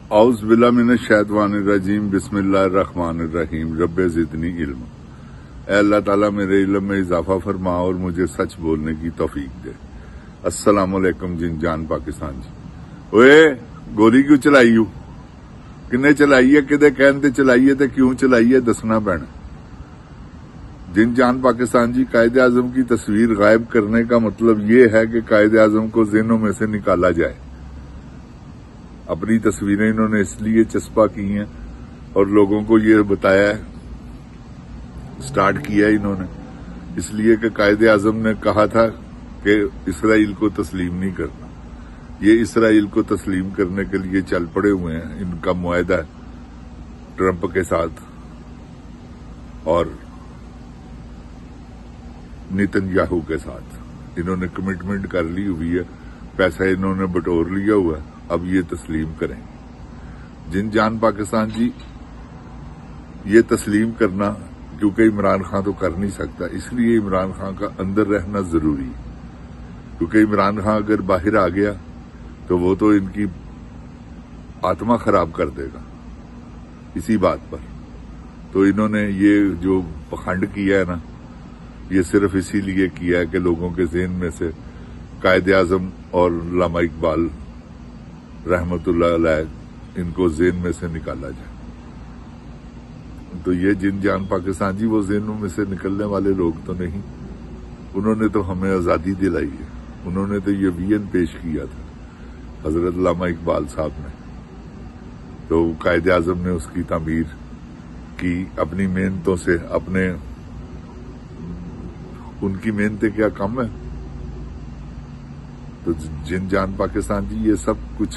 औज़ बिल्लाहि मिनश शैतानिर रजीम बिस्मिल्लाहिर्रहमानिर्रहीम रब्बे ज़िदनी इल्म। ऐ अल्लाह ताला मेरे इल्म में इजाफा फरमा और मुझे सच बोलने की तौफीक दे। अस्सलाम वालेकुम जिन जान पाकिस्तान जी। ओए गोली क्यों चलाई हो? किन्ने चलाई है? किदे कहन ते चलाई है ते क्यों चलाई है दसना पैना। जिन जान पाकिस्तान जी, कायदे आजम की तस्वीर गायब करने का मतलब ये है कि कायदे आजम को ज़हनों में से निकाला जाए। अपनी तस्वीरें इन्होंने इसलिए चस्पा की हैं और लोगों को ये बताया है, स्टार्ट किया है इन्होंने इसलिए कि कायदे आजम ने कहा था कि इसराइल को तस्लीम नहीं करना। ये इसराइल को तस्लीम करने के लिए चल पड़े हुए हैं। इनका मुआहदा है ट्रंप के साथ और नेतन्याहू के साथ। इन्होंने कमिटमेंट कर ली हुई है, पैसा इन्होंने बटोर लिया हुआ है, अब ये तस्लीम करें। जिन जान पाकिस्तान जी, ये तस्लीम करना क्योंकि इमरान खान तो कर नहीं सकता, इसलिए इमरान खान का अंदर रहना जरूरी है। क्योंकि इमरान खान अगर बाहर आ गया तो वो तो इनकी आत्मा खराब कर देगा इसी बात पर। तो इन्होंने ये जो पखंड किया है ना, ये सिर्फ इसीलिए किया है कि लोगों के ज़हन में से कायदे आजम और अल्लामा इकबाल रहमतुल्लाह अलैह इनको ज़हन में से निकाला जाए। तो ये जिन जान पाकिस्तान जी, वो ज़हनों में से निकलने वाले लोग तो नहीं। उन्होंने तो हमें आज़ादी दिलाई है। उन्होंने तो ये विजन पेश किया था हजरत अल्लामा इकबाल साहब ने। तो कायदे आजम ने उसकी तामीर की अपनी मेहनतों से। अपने उनकी मेहनतें क्या कम है? तो जिन जान पाकिस्तान जी, ये सब कुछ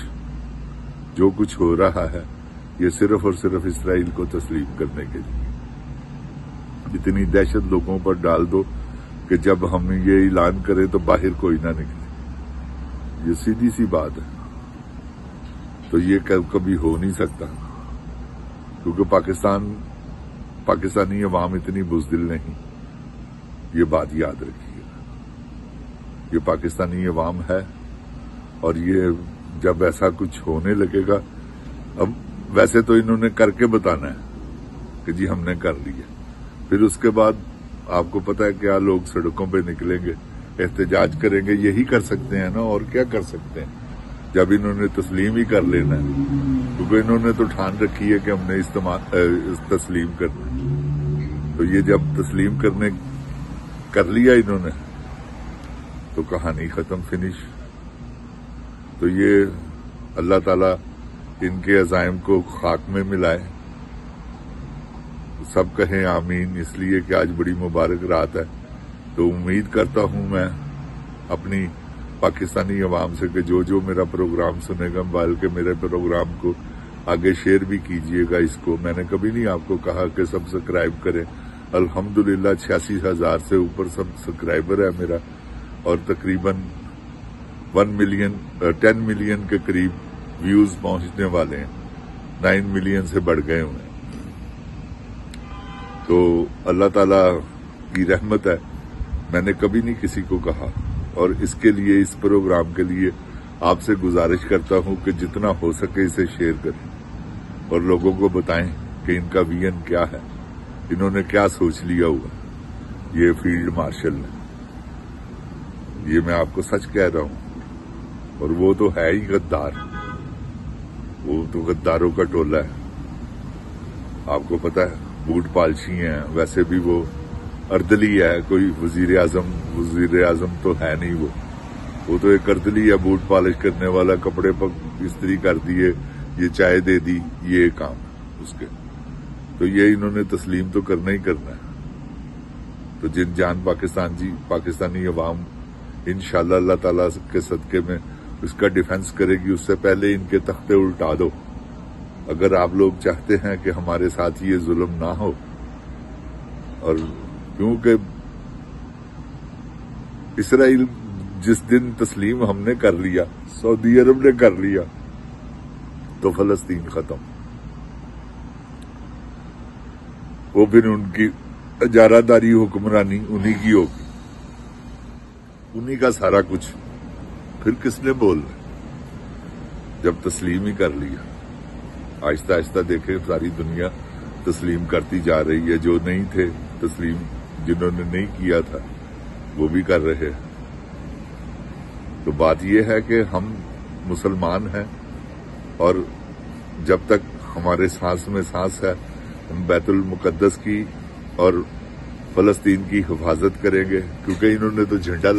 जो कुछ हो रहा है ये सिर्फ और सिर्फ इसराइल को तस्लीम करने के लिए। इतनी दहशत लोगों पर डाल दो कि जब हम ये ऐलान करें तो बाहर कोई ना निकले। ये सीधी सी बात है। तो ये कभी हो नहीं सकता, क्योंकि पाकिस्तानी अवाम इतनी बुज़दिल नहीं। ये बात याद रखिएगा, ये पाकिस्तानी अवाम है। और ये जब ऐसा कुछ होने लगेगा, अब वैसे तो इन्होंने करके बताना है कि जी हमने कर लिया। फिर उसके बाद आपको पता है क्या लोग सड़कों पे निकलेंगे, एहतजाज करेंगे। यही कर सकते हैं ना, और क्या कर सकते हैं जब इन्होंने तस्लीम ही कर लेना है। क्योंकि इन्होंने तो ठान रखी है कि हमने तस्लीम करना है। तो ये जब तस्लीम कर लिया इन्होंने तो कहानी खत्म, फिनिश। तो ये अल्लाह ताला इनके अज़ाइम को खाक में मिलाए। सब कहें आमीन, इसलिए कि आज बड़ी मुबारक रात है। तो उम्मीद करता हूं मैं अपनी पाकिस्तानी अवाम से कि जो मेरा प्रोग्राम सुनेगा, बल्कि मेरे प्रोग्राम को आगे शेयर भी कीजिएगा। इसको मैंने कभी नहीं आपको कहा कि सब्सक्राइब करें। अल्हम्दुलिल्लाह 86,000 से ऊपर सब्सक्राइबर है मेरा, और तकरीबन 10 मिलियन के करीब व्यूज पहुंचने वाले हैं। 9 मिलियन से बढ़ गए हुए हैं। तो अल्लाह ताला की रहमत है। मैंने कभी नहीं किसी को कहा, और इसके लिए, इस प्रोग्राम के लिए आपसे गुजारिश करता हूं कि जितना हो सके इसे शेयर करें और लोगों को बताएं कि इनका विजन क्या है, इन्होंने क्या सोच लिया हुआ ये फील्ड मार्शल ने। ये मैं आपको सच कह रहा हूं। और वो तो है ही गद्दार, वो तो गद्दारों का टोला है। आपको पता है, बूट पालशी हैं। वैसे भी वो अर्दली है, कोई वजीर आजम तो है नहीं। वो तो एक अर्दली है, बूट पॉलिश करने वाला। कपड़े पर इस्त्री कर दिए, ये चाय दे दी, ये काम उसके। तो ये इन्होंने तस्लीम तो करना ही करना है। तो जिन जान पाकिस्तान जी, पाकिस्तानी अवाम इंशाअल्लाह अल्लाह ताला के सदके में उसका डिफेंस करेगी। उससे पहले इनके तख्ते उल्टा दो। अगर आप लोग चाहते हैं कि हमारे साथ ये जुल्म ना हो, और क्योंकि इसराइल जिस दिन तस्लीम हमने कर लिया, सऊदी अरब ने कर लिया, तो फलस्तीन खत्म। वो फिर उनकी इजारादारी हुक्मरानी उन्हीं की होगी, उन्हीं का सारा कुछ। फिर किसने बोलना जब तस्लीम ही कर लिया। آہستہ آہستہ دیکھیں ساری دنیا تسلیم کرتی جا رہی ہے. جو نہیں تھے تسلیم، جنہوں نے نہیں کیا تھا وہ بھی کر رہے ہیں. تو بات یہ ہے کہ ہم مسلمان ہیں، اور جب تک ہمارے سانس میں سانس ہے ہم بیت المقدس کی اور فلسطین کی حفاظت کریں گے. کیونکہ انہوں نے تو جھنڈا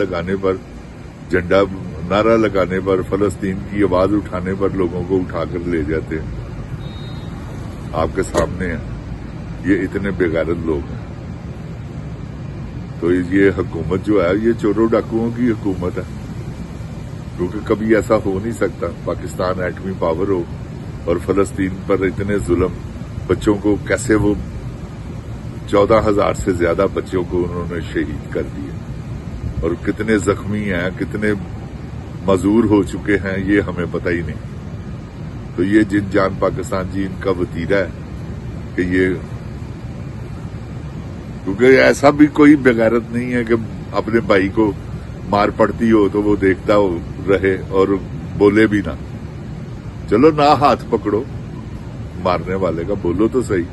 نعرہ لگانے پر، فلسطین کی آواز اٹھانے پر لوگوں کو اٹھا کر لے جاتے ہیں. آپ کے سامنے ہیں، یہ اتنے بے غیرت لوگ ہیں. تو یہ حکومت جو ہے یہ چوروں ڈاکوؤں کی حکومت ہے. کیونکہ کبھی ایسا ہو نہیں سکتا پاکستان ایٹمی پاور ہو اور فلسطین پر اتنے ظلم. بچوں کو کیسے وہ 14,000 سے زیادہ بچوں کو انہوں نے شہید کر دیا، اور کتنے زخمی ہیں، کتنے معذور ہو چکے ہیں، یہ ہمیں پتہ ہی نہیں. تو یہ جن جان پاکستان جی ان کا وتیرہ ہے کہ یہ، کیونکہ ایسا بھی کوئی بغیرت نہیں ہے کہ اپنے بھائی کو مار پڑتی ہو تو وہ دیکھتا رہے اور بولے بھی نہ. چلو نہ ہاتھ پکڑو مارنے والے کا، بولو تو صحیح،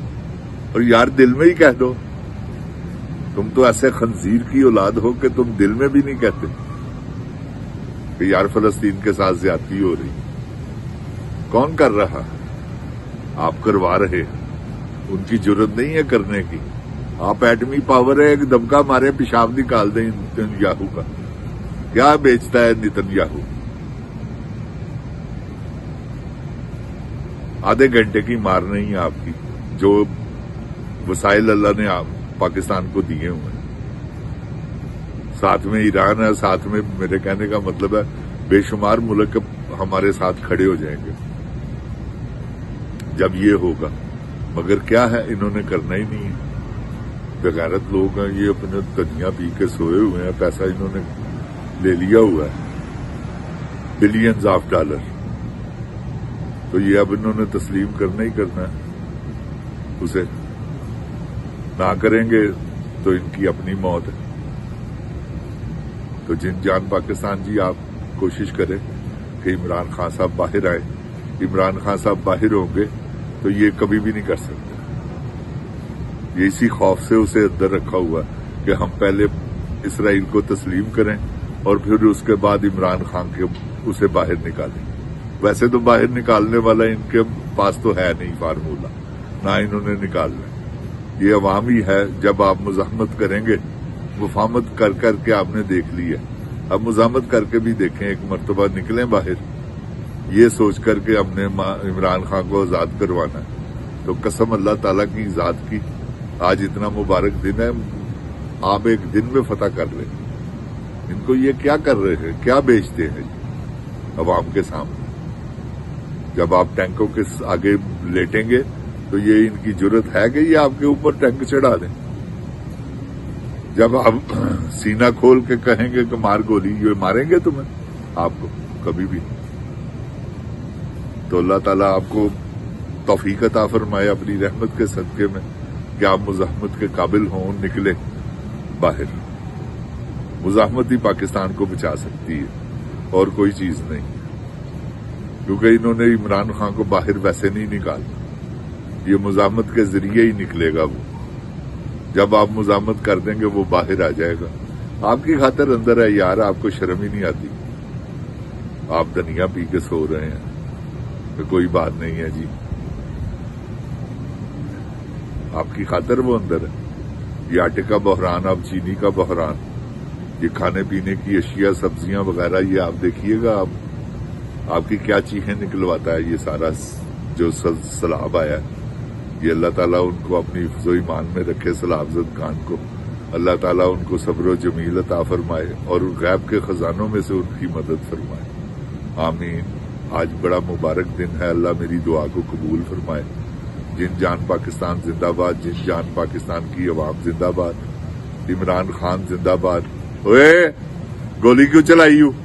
اور یار دل میں ہی کہہ دو. تم تو ایسے خنزیر کی اولاد ہو کہ تم دل میں بھی نہیں کہتے کہ یار فلسطین کے ساتھ زیادتی ہو رہی. کون کر رہا؟ آپ کروا رہے. ان کی جرت نہیں ہے کرنے کی. آپ ایٹمی پاور ہے، ایک دمکا مارے پیشاب نکال دیں نتن-یاہو کا. کیا بیچتا ہے نتن-یاہو؟ آدھے گھنٹے کی مار نہیں ہے آپ کی، جو وسائل اللہ نے پاکستان کو دیے ہوئے ہیں. ساتھ میں ایران ہے، ساتھ میں، میرے کہنے کا مطلب ہے بے شمار ملک ہمارے ساتھ کھڑے ہو جائیں گے جب یہ ہوگا. مگر کیا ہے، انہوں نے کرنا ہی نہیں ہے. بغیرت لوگ ہیں یہ، اپنے دنیا پی کے سوئے ہوئے ہیں. پیسہ انہوں نے لے لیا ہوا ہے، بلینز آف ڈالر. تو یہ اب انہوں نے تسلیم کرنا ہی کرنا ہے. اسے نہ کریں گے تو ان کی اپنی موت ہے. تو جن جان پاکستان جی آپ کوشش کریں کہ عمران خان صاحب باہر آئے. عمران خان صاحب باہر ہوں گے تو یہ کبھی بھی نہیں کر سکتے. یہ اسی خوف سے اسے اندر رکھا ہوا کہ ہم پہلے اسرائیل کو تسلیم کریں اور پھر اس کے بعد عمران خان کے اسے باہر نکالیں. ویسے تو باہر نکالنے والا ان کے پاس تو ہے نہیں فارمولہ، نہ انہوں نے نکالنا. یہ عوام ہی ہے. جب آپ مزاحمت کریں گے، مفاہمت کر کر کے آپ نے دیکھ لی ہے، اب مزاحمت کر کے بھی دیکھیں. ایک مرتبہ نکلیں باہر یہ سوچ کر کے ہم نے عمران خان کو آزاد کروانا ہے. تو قسم اللہ تعالیٰ کی ذات کی، آج اتنا مبارک دن ہے، آپ ایک دن میں فتح کر لیں. ان کو یہ کیا کر رہے ہیں، کیا بیچتے ہیں عوام کے سامنے؟ جب آپ ٹینکوں کے آگے لیٹیں گے تو یہ ان کی جرت ہے کہ یہ آپ کے اوپر ٹینک چڑھا دیں. جب آپ سینہ کھول کے کہیں گے کہ مار گولی، یہ ماریں گے تمہیں؟ آپ کو کبھی بھی. تو اللہ تعالیٰ آپ کو توفیق عطا فرمائے اپنی رحمت کے صدقے میں کہ آپ مزاحمت کے قابل ہوں. نکلے باہر. مزاحمت ہی پاکستان کو بچا سکتی ہے اور کوئی چیز نہیں. کیونکہ انہوں نے عمران خان کو باہر ویسے نہیں نکالا، یہ مزاحمت کے ذریعے ہی نکلے گا. وہ جب آپ مزاحمت کر دیں گے وہ باہر آ جائے گا. آپ کی خاطر اندر ہے یار، آپ کو شرم ہی نہیں آتی. آپ دنیا پی کے سو رہے ہیں تو کوئی بات نہیں ہے جی. آپ کی خاطر وہ اندر ہے. یہ آٹے کا بحران، اب چینی کا بحران، یہ کھانے پینے کی اشیاء، سبزیاں وغیرہ، یہ آپ دیکھیے گا آپ کی کیا چیخیں نکلواتا ہے یہ سارا جو سیلاب آیا ہے. یہ اللہ تعالیٰ ان کو اپنی حفظ و ایمان میں رکھے. سیلاب زد خان کو اللہ تعالیٰ ان کو صبر و جمیل عطا فرمائے اور غیب کے خزانوں میں سے ان کی مدد فرمائے. آمین. آج بڑا مبارک دن ہے. اللہ میری دعا کو قبول فرمائے. جن جان پاکستان زندہ باد. جن جان پاکستان کی عوام زندہ باد. عمران خان زندہ باد. اوئے گولی کیوں چلائی ہوں؟